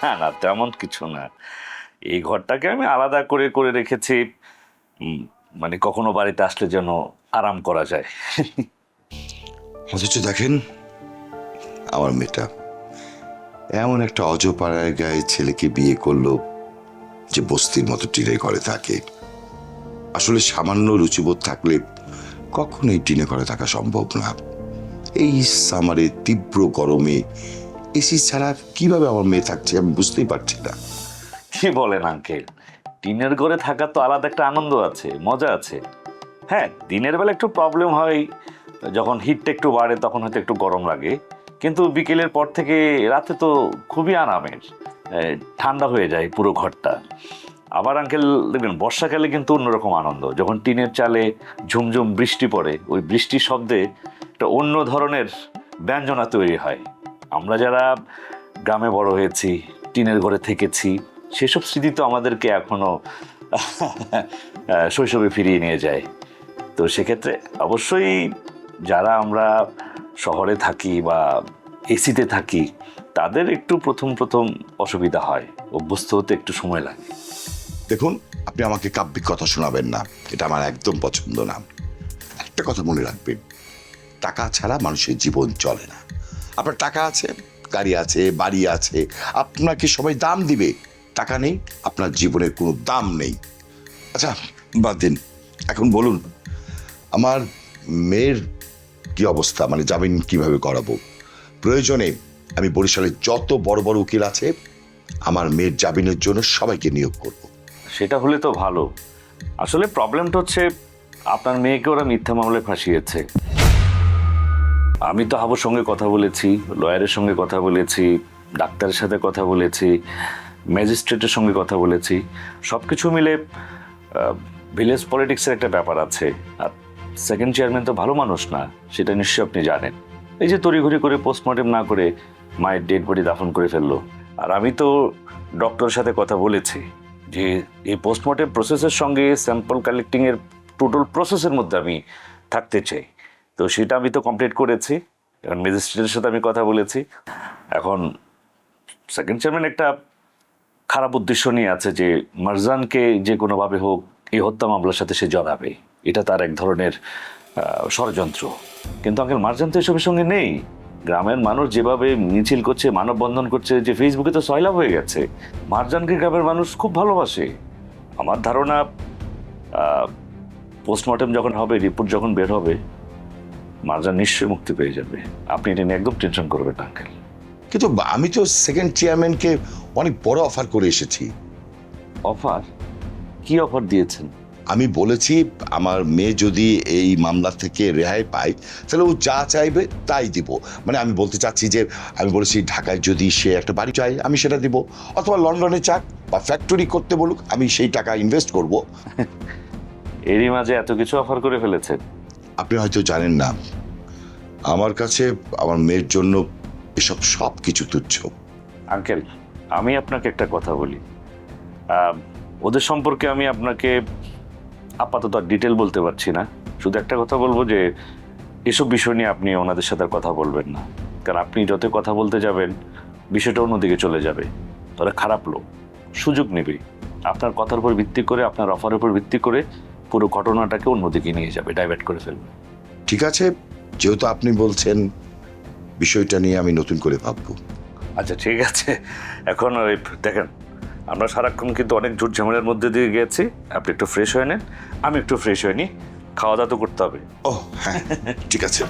না না, তেমন কিছু না। এই ঘরটাকে আমি আলাদা করে করে রেখেছি, মানে কখনো বাড়িতে আসলে যেন আরাম করা যায়। অথচ দেখেন আমার মেয়েটা এমন একটা অজপাড়ায় গায়ে ছেলেকে বিয়ে করলো যে বস্তির মতো টিনের ঘরে থাকে। আসলে সামান্য রুচিবোধ থাকলে কখনোই টিনে ঘরে থাকা সম্ভব না। এই সামারে তীব্র গরমে এসি ছাড়া কিভাবে আমার মেয়ে থাকছে আমি বুঝতেই পারছি না। কি বলেন আঙ্কেল, টিনের ঘরে থাকার তো আলাদা একটা আনন্দ আছে, মজা আছে। হ্যাঁ, দিনের বেলা একটু প্রবলেম হয়, যখন হিটটা একটু বাড়ে তখন হয়তো একটু গরম লাগে, কিন্তু বিকেলের পর থেকে রাতে তো খুবই আরামের, ঠান্ডা হয়ে যায় পুরো ঘরটা। আবার আঙ্কেল দেখবেন বর্ষাকালে কিন্তু অন্যরকম আনন্দ, যখন টিনের চালে ঝুমঝুম বৃষ্টি পড়ে, ওই বৃষ্টির শব্দে একটা অন্য ধরনের ব্যঞ্জনা তৈরি হয়। আমরা যারা গ্রামে বড় হয়েছি, টিনের ঘরে থেকেছি, সেসব স্মৃতি তো আমাদেরকে এখনো শৈশবে ফিরিয়ে নিয়ে যায়। তো সেক্ষেত্রে অবশ্যই যারা আমরা শহরে থাকি বা এসিতে থাকি, তাদের একটু প্রথম প্রথম অসুবিধা হয়, অভ্যস্ত হতে একটু সময় লাগে। দেখুন, আপনি আমাকে কাব্যিক কথা শোনাবেন না, এটা আমার একদম পছন্দ না। একটা কথা মনে রাখবেন, টাকা ছাড়া মানুষের জীবন চলে না। আপনার টাকা আছে, গাড়ি আছে, বাড়ি আছে, আপনাকে সবাই দাম দিবে। টাকা নেই, আপনার জীবনের কোনো দাম নেই। আচ্ছা বাদ দিন, এখন বলুন আমার মেয়ের কি অবস্থা, মানে জামিন কিভাবে করাবো? প্রয়োজনে আমি বরিশালের যত বড় বড় উকিল আছে আমার মেয়ের জামিনের জন্য সবাইকে নিয়োগ করব। সেটা হলে তো ভালো। আসলে প্রবলেমটা হচ্ছে আপনার মেয়েকে ওরা মিথ্যা মামলায় ফাঁসিয়েছে। আমি তো হাবুর সঙ্গে কথা বলেছি, লয়ারের সঙ্গে কথা বলেছি, ডাক্তারের সাথে কথা বলেছি, ম্যাজিস্ট্রেটের সঙ্গে কথা বলেছি। সব কিছু মিলে ভিলেজ পলিটিক্সের একটা ব্যাপার আছে। আর সেকেন্ড চেয়ারম্যান তো ভালো মানুষ না, সেটা নিশ্চয়ই আপনি জানেন। এই যে তড়িঘড়ি করে পোস্টমর্টেম না করে মায়ের ডেড বডি দাফন করে ফেললো। আর আমি তো ডক্টরের সাথে কথা বলেছি যে এই পোস্টমর্টেম প্রসেসের সঙ্গে স্যাম্পল কালেক্টিংয়ের টোটাল প্রসেসের মধ্যে আমি থাকতে চাই। তো সেটা আমি তো কমপ্লিট করেছি। এখন ম্যাজিস্ট্রেটের সাথে আমি কথা বলেছি। এখন সেকেন্ড চেয়ারম্যান একটা খারাপ উদ্দেশ্য নিয়ে আছে যে মারজানকে যে কোনোভাবে হোক এই হত্যা মামলার সাথে সে জড়াবে, এটা তার এক ধরনের ষড়যন্ত্র। কিন্তু আঙ্কেল, মারজান তো এসবের সঙ্গে নেই। গ্রামের মানুষ যেভাবে মিছিল করছে, মানববন্ধন করছে, যে ফেসবুকে তো সয়লাভ হয়ে গেছে। মারজানকে গ্রামের মানুষ খুব ভালোবাসে। আমার ধারণা পোস্টমর্টেম যখন হবে, রিপোর্ট যখন বের হবে, মারজান নিশ্চয়ই মুক্তি পেয়ে যাবে। আপনি এটা নিয়ে একদম টেনশন করবেন না আঙ্কেল। কিন্তু আমি তো সেকেন্ড চেয়ারম্যানকে অনেক বড় অফার করে এসেছি। অফার? কি অফার দিয়েছেন? আমি বলেছি আমার মেয়ে যদি এই মামলা থেকে রেহাই পায় তাহলে ও যা চাইবে তাই দিব। মানে আমি বলতে চাচ্ছি যে আমি বলেছি ঢাকায় যদি সে একটা বাড়ি চায় আমি সেটা দিব, অথবা লন্ডনে চাক বা ফ্যাক্টরি করতে বলুক, আমি সেই টাকা ইনভেস্ট করব। এরই মাঝে এত কিছু অফার করে ফেলেছেন। আপনি হয়তো জানেন না, আমার কাছে আমার মেয়ের জন্য এসব সব কিছু তুচ্ছ। আঙ্কেল, আমি আপনাকে একটা কথা বলি। ওদের সম্পর্কে আমি আপনাকে আপাতত ডিটেল বলতে পারছি না। শুধু একটা কথা বলবো যে এসব বিষয় নিয়ে আপনি ওনাদের সাথে কথা বলবেন না। কারণ আপনি যত কথা বলতে যাবেন বিষয়টা অন্যদিকে চলে যাবে। তারা খারাপ লোক, সুযোগ নেবে, আপনার কথার উপর ভিত্তি করে, আপনার অফারের উপর ভিত্তি করে পুরো ঘটনাটাকে অন্যদিকে নিয়ে যাবে, ডাইভার্ট করে ফেলবে। ঠিক আছে, যেহেতু আপনি বলছেন বিষয়টা নিয়ে আমি নতুন করে ভাববো। আচ্ছা ঠিক আছে। এখন ওই দেখেন, আমরা সারাক্ষণ কিন্তু অনেক ঝুট ঝামেলার মধ্যে দিয়ে গেছি। আপনি একটু ফ্রেশ হয়ে নেন, আমি একটু ফ্রেশ হয়ে নিই, খাওয়া দাওয়া তো করতে হবে। ও হ্যাঁ, ঠিক আছে।